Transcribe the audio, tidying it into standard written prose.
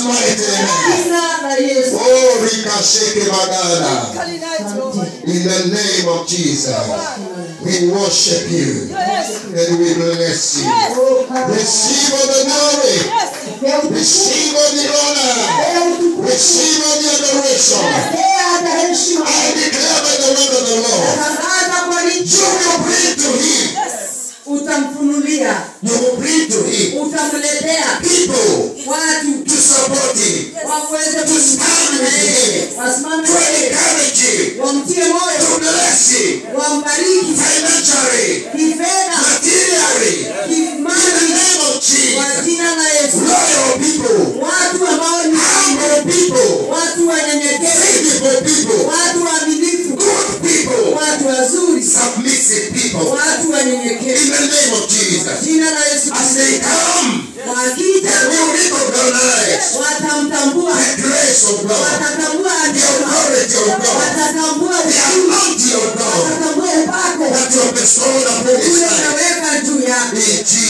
mighty name. Oh, Rikasheke Magana. In the name of Jesus, we worship you and we bless you. Receive all the glory. Receive all the honor. Receive all the adoration. I declare by the word of the Lord, you will bring to him. Utamfunulia. You will bring to him. Utamletea People. Watu. To support him. To stand with him. To encourage him. Wamtie moyo. To bless him. Wambariki. Financially. Kifedha. Materially. Kimali. In the name of Jesus. Kwa jina la Yesu. Loyal people. Watu ambao ni humble people. Watu wanyenyekevu. Faithful people. Watu waaminifu. Good people. Watu wazuri. Submissive people. Watu wanyenyekevu. In the name of Jesus. Jina la Yesu. As they come, wakija they will recognize watamtambua the grace of God, watatambua the authority of God, watatambua the anointing of God watatambua upako that you have bestowed upon his life.